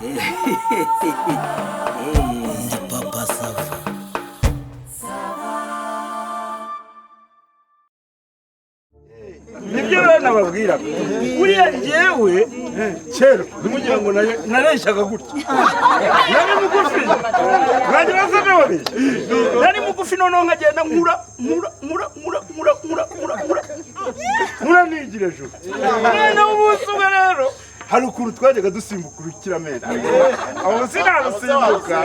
Ndi papa sava. Nibyo rero nababwira buriya njyewe kera ntimugira ngo nareshaga gutya nari mugufi nkagira basane babiri nari mugufi noneho nkagenda nkura nigira ejuru noneho umunsi umwe rero hari ukuntu twajyaga dusimbuka urukiramende aho sinarusimbuka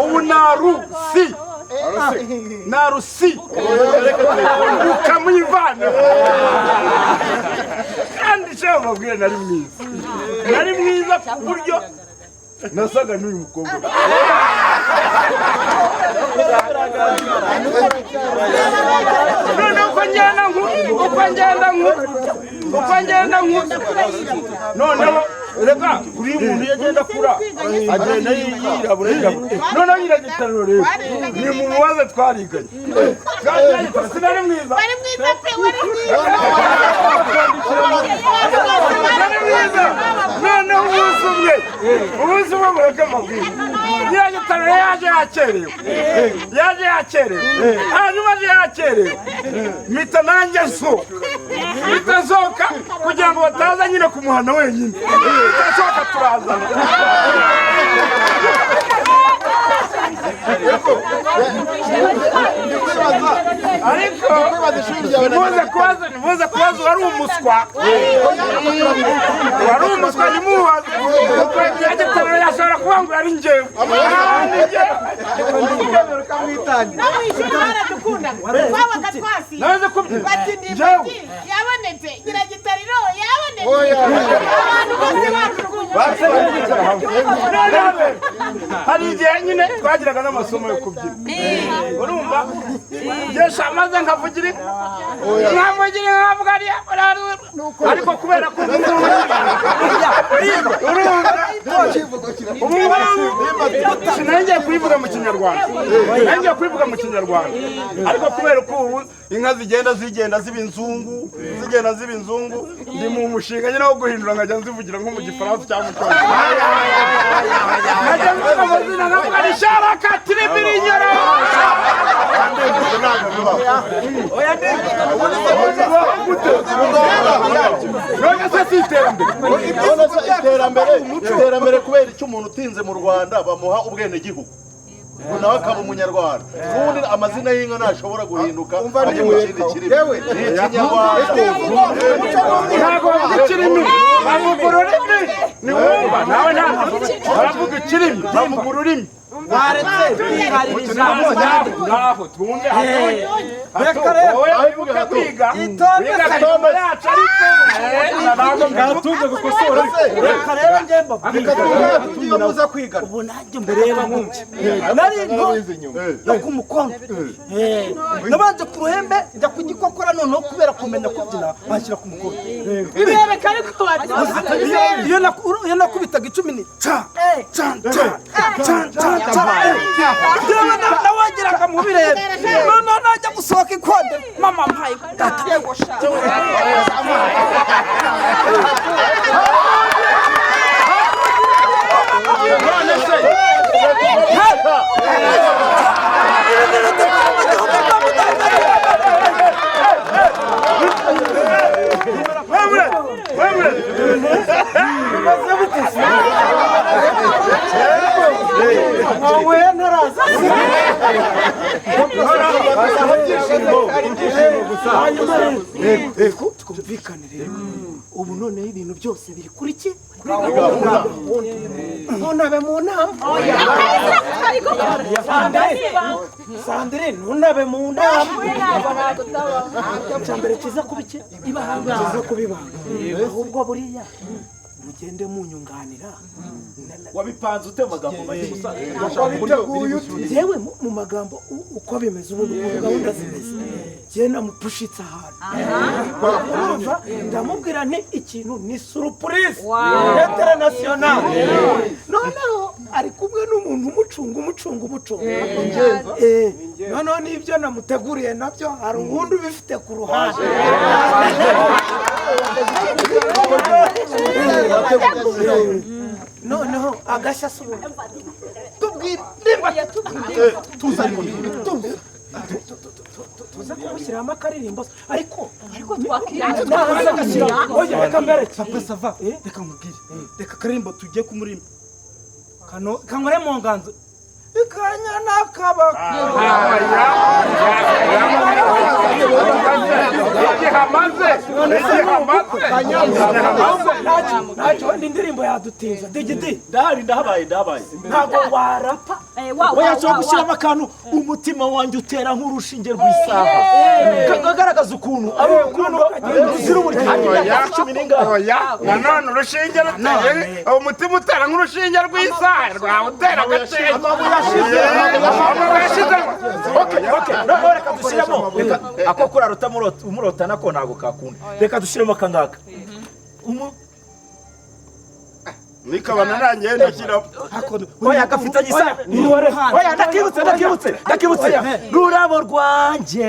ubu narusi narusi ukamwivana kandi cyo mabwire nari mwiza ku buryo nasaga n'uyu mukobwa none uko ngenda noneho reka kuri umuntu yagenda kura agenda yirabura noneho nyiragitariro rero ni umuntu waze twariganye sinari mwiza noneho umunsi umwe mureke mabwire nyiragitariro yaje yakerewe hanyuma aje yakerewe mpita nanjye nsohoka kugira ngo bataza nyine kumuhana wenyine mpita turazana ariko nimuze kubaza wari umuswa nimubaze yagitariro yashobora kuba ngo yari njyewe naze kubyina yabonetse nyiragitariro yabonetse abantu bose bajugunye hari igihe nyine twagiraga n'amasomo yo kubyina urumva yesha maze nkavugira ariko kubera ko sinengeye kubivuga mu kinyarwanda ariko kubera ko ubu inka zigenda ziba inzungu ndi mu mushinga nyine wo guhindura nkajya nzivugira nko mu gifaransa cyangwa mu cyongereza nkajya mvuga amazina nkavuga ni sharaka tiribirinyoro none se si iterambere kubera icyo umuntu utinze mu Rwanda bamuha ubwenegihugu ubu nawe akaba umunyarwanda ubundi amazina y'inka ntashobora guhinduka ajya mu kindi kirimi ni ikinyarwanda ntabwo bavuga ikirimi bavuga ururimi ni wumva nawe ntabwo baravuga ikirimi bavuga ururimi Baretse naho twumve reka rero wibuka kwiga itonde yacu ariko ntabwo ngatunze gukosora reka rero njye mbabwira muza kwiga ubu nanjye mbereba nkumye nari nto yo kumukongo nabanje ku ruhembe njya kugikokora noneho kubera kumenya kubyina bashyira ku mukono bibereka ariko iyo nakubitaga 10 ni ca nawagiraga mu birere noneho najya gusohoka ikonde mama mpaye data yegosha twumvikane rero ubu noneho ibintu byose biri kuri ki ntunabe mu nama Sandrine ntunabe mu nama cyambere kiza kubike ibanga ahubwo buriya mugende munyunganira wabipanze ute magambo make gusa yewe mu magambo uko bimeze ubu gahunda zimeze genda mupushitse ahantu ndamubwira nti ikintu ni surprise international noneho ari kumwe n'umuntu umucunga noneho n'ibyo namuteguriye nabyo hari ubundi ubifite ku ruhande noneho agashya subu tubwire nimba tuza kumushyiramo akaririmbo ariko nahaza agashyira oya reka mbere papa sava reka nkubwire reka akaririmbo tugiye kumurimba kanore mu nganzo ikanya nakabaka ntacyo wenda indirimbo yadutinza digidi ndahabaye ntabwo warapa wayashobora gushyiramo akantu umutima wanjye utera nk'urushinge rw'isaha kagaragaza ukuntu ari urukundo ruzira uburyohe nanone urushinge ruteye umutima utera nk'urushinge rw'isaha rwawe utera agaciro amabuye ashize reka dushyiremo ako kurarota umurota nako ntabwo kakunda reka dushyiremo akangaka nikabana nanjye ndashyiramo oya gafitanye isano oya ndakibutse rurabo rwanjye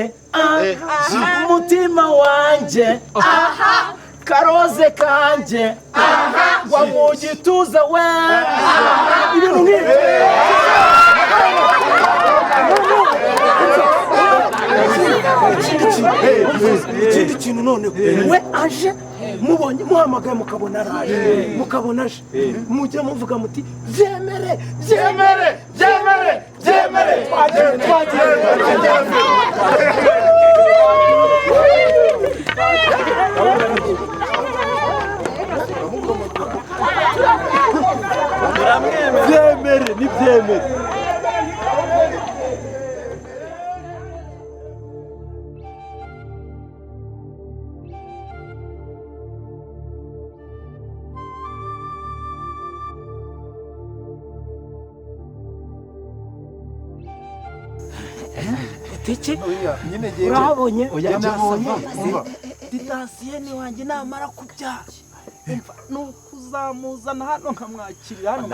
umutima wanjye karoze kanjye wa mu gituza we ibintu nk'ibi ikindi kintu none we aje mubonye muhamagaye mukabona araje mukabona aje mujye muvuga muti byemere twagiye byemere nibyemere tiki urahabonye didasiyeni wanjye namara kubyara ni ukuzamuzana hano nkamwakirira hano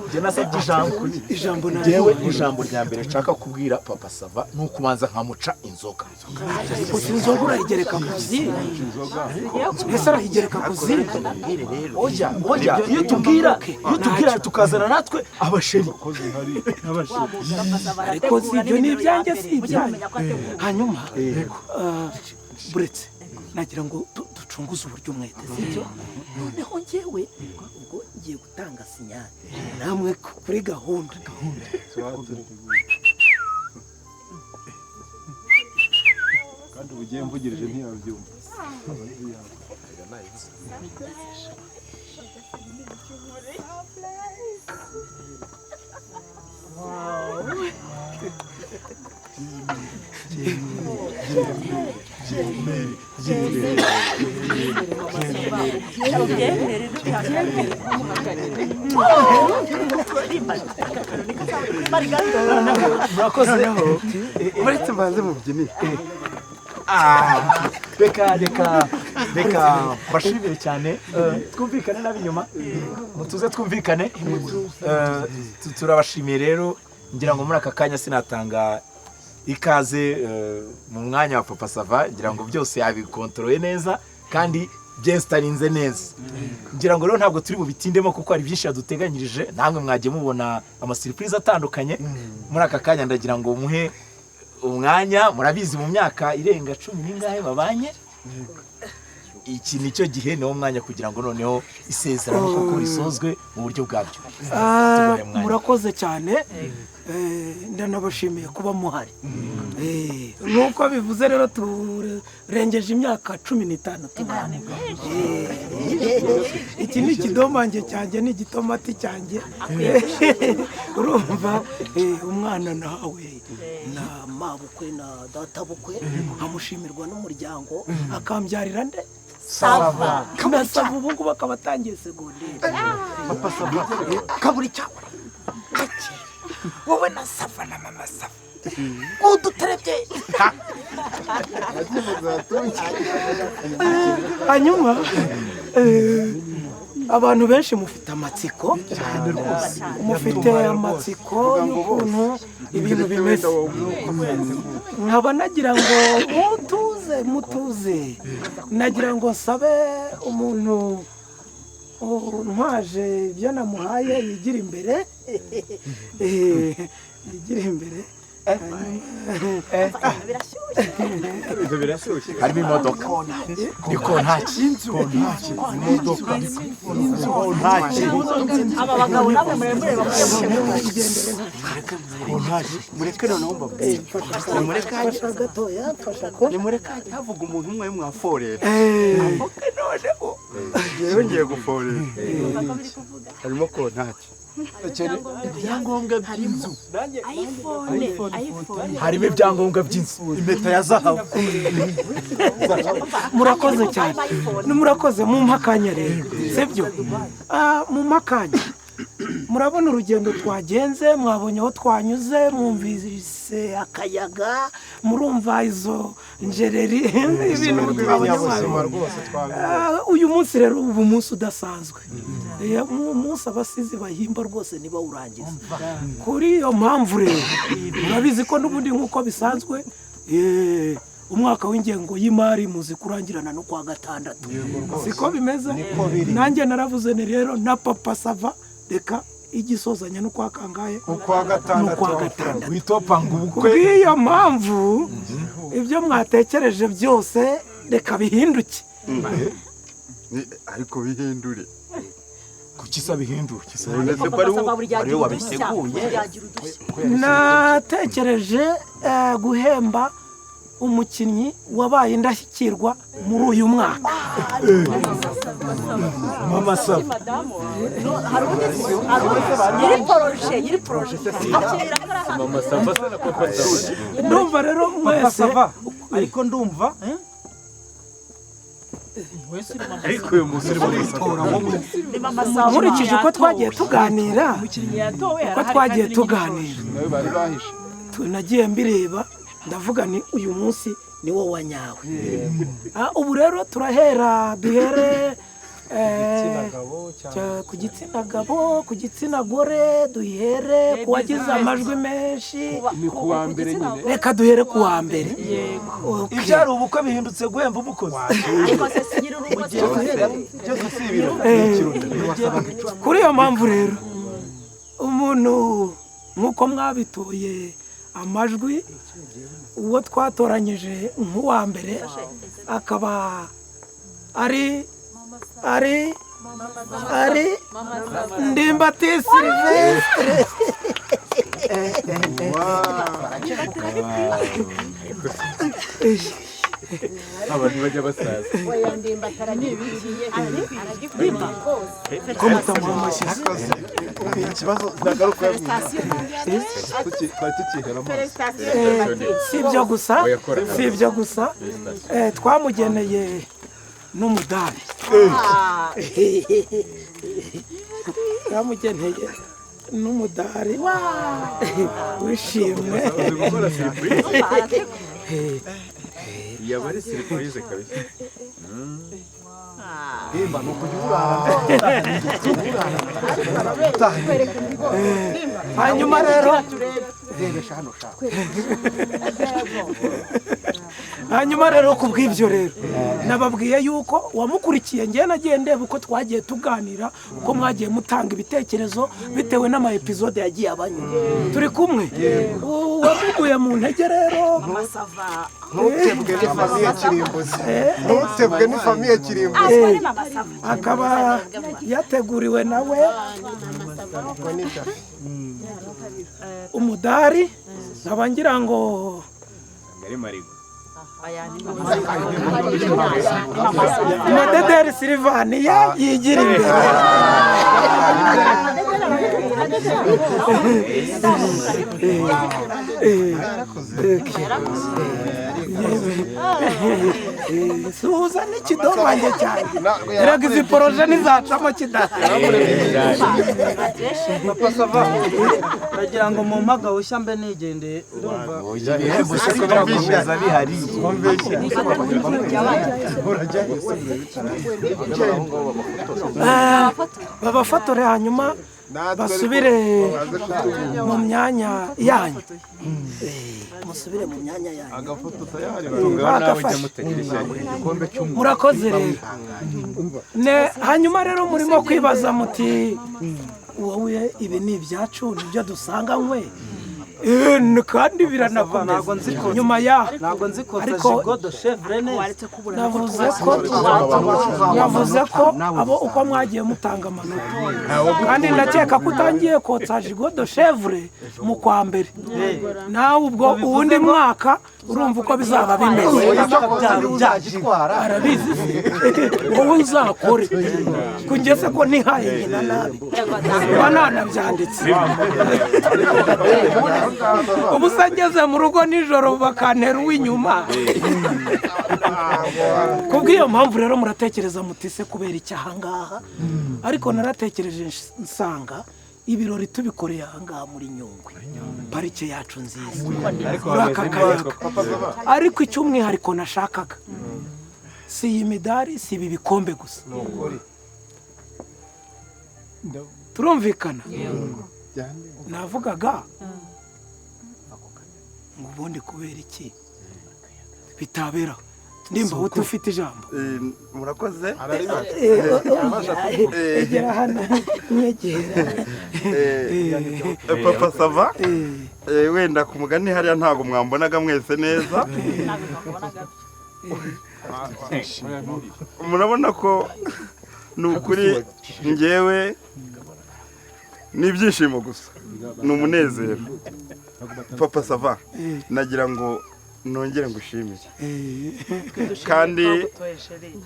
njye nasabye ijambo rya mbere nshaka kubwira papa sava ni ukubanza nkamuca inzoga gusa inzoga urayigereka ku zindi ese arayigereka ku zindi oya iyo tubwira tukazana natwe abasheri ariko si ibyo ni ibyanjye si ibyanjye hanyuma buretse nagira ngo ducunguze uburyo umwete sibyo noneho njyewe ubwo ngiye gutanga sinyari namwe kuri gahunda kandi ubugiye mvugirije ntiyabyumva uretse mbanze mubyinire reka bashimire cyane twumvikane n'ab'inyuma mutuze twumvikane turabashimiye rero ngira ngo muri aka kanya sinatanga ikaze mu mwanya wa papa sava ngira ngo byose yabikontoroye neza kandi byesitarinze neza ngira ngo rero ntabwo turi bubitindemo kuko hari byinshi yaduteganyirije namwe mwagiye mubona amasiripurize atandukanye muri aka kanya ndagira ngo muhe umwanya murabizi mu myaka irenga 10 n'ingahe babanye iki nicyo gihe niwo mwanya kugira ngo noneho isezerano kuko risozwe mu buryo bwabyo murakoze cyane ndanabashimiye kuba muhari nuko bivuze rero turengeje imyaka 15 tubana iki ni ikidomange cyanjye ni igitomati cyanjye urumva umwana nawe na mabukwe na databukwe amushimirwa n'umuryango akambyarira nde Sava kamasava ubu ngubu akaba atangiye segonderi papa Sava kaburi cyangwa wowe na Sava na mama Sava uduterebye hanyuma abantu benshi mufite amatsiko mufite amatsiko y'ukuntu ibintu bimeze nkaba nagira ngo mutuze nagira ngo nsabe umuntu ntwaje ibyo namuhaye yigira imbere yigira imbere harimo imodoka ni kontaki imodoka kontaki aba bagabo namwe muremure kontaki mureke noneho mbabwire fasha gatoya fasha ko nimureka havuga umuntu umwe mwaforera avuge noneho yewe ngiye guforera harimo kontaki ibyangombwa by'inzu iPhone harimo ibyangombwa by'inzu impeta ya zahabu murakoze cyane murakoze mu mpakanya rero sibyo mu mpakanya murabona urugendo twagenze mwabonye aho twanyuze mwumvise akayaga murumva izo njereri ibintu twabonye uyu munsi rero ubu munsi udasanzwe umunsi abasizi bahimba rwose niba urangiza kuri iyo mpamvu rero murabizi ko n'ubundi nk'uko bisanzwe umwaka w'ingengo y'imari muzi kurangirana no kwa gatandatu siko bimeze nanjye naravuze ni rero na papa sava reka igisozanya no kwa kangahe ukwa gatandatu witopanga ubukwe kubw'iyo mpamvu ibyo mwatekereje byose reka bihinduke ariko bihindure kuki sa bihindura ariwe wabiteguye natekereje guhemba umukinnyi wabaye indashyikirwa muri uyu mwaka mama sava yiri poroje mama sava na papa sava ndumva rero mwese ariko ndumva ariko uyu musore nkurikije uko twagiye tuganira nawe bari bahishe nagiye mbireba ndavuga ni uyu munsi ni wo wa nyawe ubu rero turahera duhere ku gitsina gabo ku gitsina gore duhere ku wagize amajwi menshi ni ku wa mbere nyine reka duhere ku wa mbere ibyari ubukwe bihindutse guhemba umukozi kuri iyo mpamvu rero umuntu nk'uko mwabitoye amajwi uwo twatoranyije nk'uwa mbere akaba ari Ndimbati Sylvestre abantu bajya basaza ko mutamuha amashyi ikibazo nagaruka si ibyo gusa twamugeneye n'umudari twamugeneye n'umudari wishimwe yaba ari surprise kabisa hanyuma rero hanyuma rero ku bw'ibyo rero nababwiye yuko wamukurikiye ngewe nagiye ndeba uko twagiye tuganira uko mwagiye mutanga ibitekerezo bitewe n'ama-episode yagiye abanyura turi kumwe wamuguye mu ntege rero ntutebwe ni famiye kirimbuzi ntutebwe ni famiye kirimbuzi akaba yateguriwe nawe umudari nkaba ngira ngo ngari marigo Madederi Silvani yigira imbere suhuza n'ikidomange cyane erega izi poroje ntizacamo kidata papa sava ndagira ngo mu mpaga ushya mbe nigendeye ndumva ibihembo se ko birakomeza bihari babafotore hanyuma basubire mu myanya yanyu musubire mu myanya yanyu murakoze rero hanyuma rero murimo kwibaza muti wowe ibi ni ibyacu nibyo dusanganywe kandi biranakomeza nyuma yaho ariko navuze ko abo uko mwagiye mutanga amanota kandi ndakeka ko utangiye kotsa jigo de chevre mu kwa mbere nawe ubwo uwundi mwaka urumva uko bizaba bimeze arabizi wowe uzakore kugeze ko nihaye nyina nabi bananabyanditse ubu se ngeze mu rugo nijoro bakantera uw'inyuma kubw'iyo mpamvu rero muratekereza mutise kubera iki ahangaha ariko naratekereje nsanga ibirori tubikoreye ahangaha muri Nyungwe parike yacu nziza muri aka kayaga ariko icy'umwihariko nashakaga si iyi midari si ibi bikombe gusa turumvikana navugaga ngo ubundi kubera iki bitabera nimba wowe ufite ijambo murakoze egera hano mwegera papa sava wenda ku mugani hariya ntabwo mwambonaga mwese neza murabona ko ni ukuri ngewe n'ibyishimo gusa ni umunezero papa sava nagira ngo nongere ngushimire kandi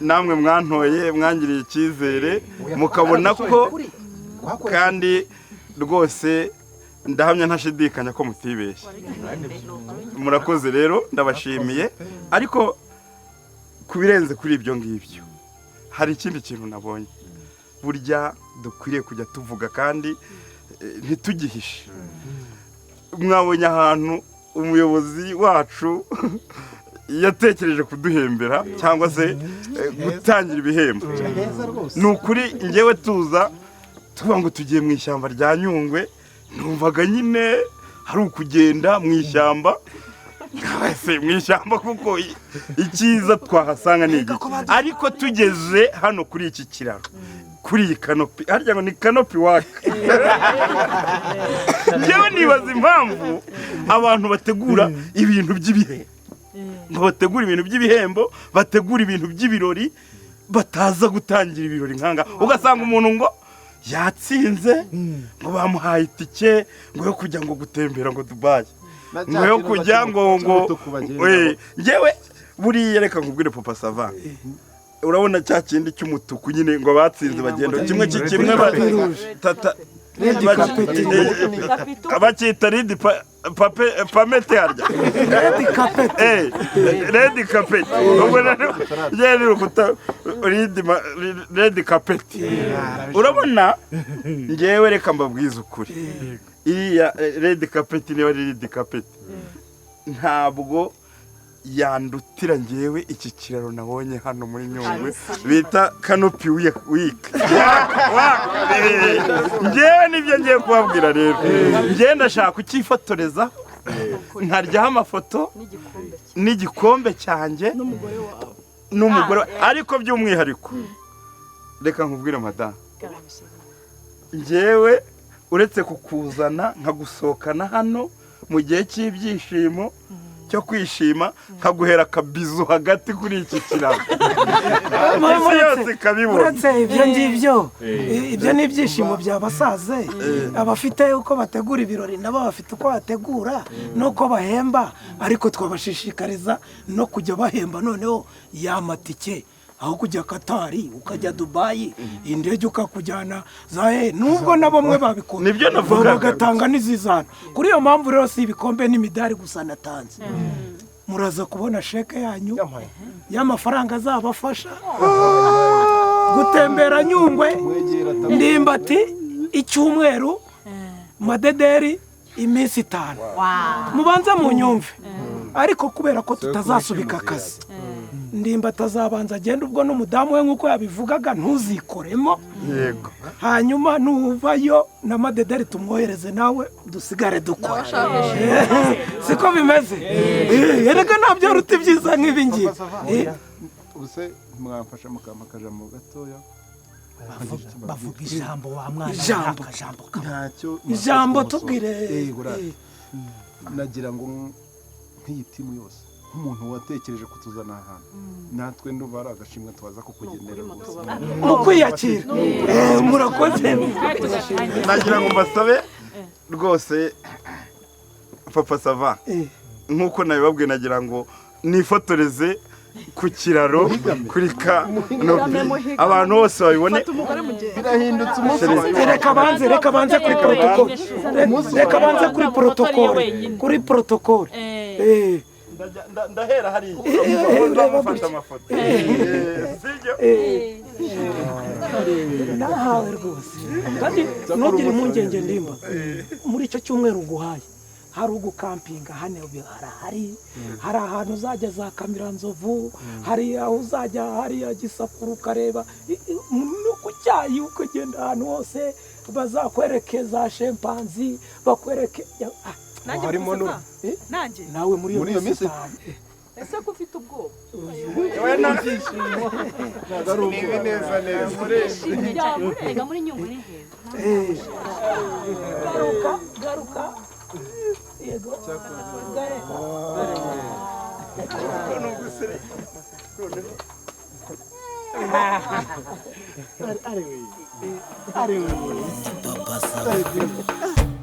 namwe mwantoye mwangiriye icyizere mukabona ko kandi rwose ndahamya ntashidikanya ko mutibeshye murakoze rero ndabashimiye ariko kubirenze kuri ibyo ngibyo hari ikindi kintu nabonye burya dukwiriye kujya tuvuga kandi ntitugihishe mwabonye ahantu umuyobozi wacu yatekereje kuduhembera cyangwa se gutangira ibihembo ni ukuri ngewe tuza tuvuga ngo tugiye mu ishyamba rya Nyungwe numvaga nyine hari ukugenda mu ishyamba mu ishyamba kuko icyiza twahasanga ni igiki ariko tugeze hano kuri iki kiraro kuri iyi kanopi harya ngo ni kanopi waka ngewe nibaza impamvu abantu bategura ibintu by'ibihembo ngo bategura ibintu by'ibihembo bategura ibintu by'ibirori bataza gutangira ibirori nkanga ugasanga umuntu ngo yatsinze ngo bamuhaye itike ngo yo kujya ngo gutembera ngo Dubai ngo yo kujya ngo ngewe buriya reka nkubwire papa sava urabona cya kindi cy'umutuku nyine ngo batsinze bagenda kimwe kimwe abakita ridi pamete harya redi kapeti redi kapeti urabona ngewe reka mbabwize ukuri iriya redi kapeti niba ari redi kapeti ntabwo yandutira ngewe iki kiraro nabonye hano muri Nyungwe bita kanopi wika ngewe nibyo ngiye kubabwira rero ngewe ndashaka kucyifotoreza nkaryaho amafoto n'igikombe cyanjye n'umugore ariko by'umwihariko reka nkubwire madamu ngewe uretse kukuzana nkagusohokana hano mu gihe cy'ibyishimo cyo kwishima nkaguhera akabizu hagati kuri iki kiraro yose kabibona uretse ibyo ngibyo ibyo ni ibyishimo by'abasaze abafite uko bategura ibirori nabo bafite uko bategura n'uko bahemba ariko twabashishikariza no kujya bahemba noneho yamatike aho kujya Katari ukajya Dubai indege ukakujyana za nubwo nabo mwe babikora nibyo navuga bagatanga n'izizana kuri iyo mpamvu rero si ibikombe n'imidari gusa natanze muraza kubona sheke yanyu y'amafaranga azabafasha gutembera Nyungwe Ndimbati icyumweru Madederi iminsi 5 mubanza mu nyumve ariko kubera ko tutazasubika akazi ndimba atazabanza agenda ubwo n'umudamu we nk'uko yabivugaga ntuzikoremo yego hanyuma nuvayo na madederi tumwohereze nawe dusigare dukora siko bimeze erega ntabyo ruta ibyiza nk'ibi ngibi ubuse mwamfasha mukampa akajambo gatoya bavuga ijambo wa mwana ijambo tubwire nagira ngo nk'iyi timu yose nk'umuntu watekereje kutuzana ahantu natwe ndumva ari agashimwe twaza kukugenera rwose mu kwiyakira murakoze nagira ngo mbasabe rwose papa sava nk'uko nabibabwiye nagira ngo nifotoreze ku kiraro kuri kanopi abantu bose babibone birahindutse umunsi reka banze kuri protocol reka banze kuri protocol ndahera hariya mufata amafoto sibyo nahawe rwose kandi ntugire impungenge ndimba muri icyo cyumweru uguhaye hari ugukampinga hano harahari hari ahantu uzajya za Kamiranzovu hari aho uzajya hariya Gisakura ukareba no ku cyayi ukagenda ahantu hose bazakwerekeza shempanzi bakwereke harimo nanjye nawe muri iyo minsi ese ko ufite ubwoba we nabyishimo nibi neza urega muri nyungwe ni heza garuka yego Papa Sava.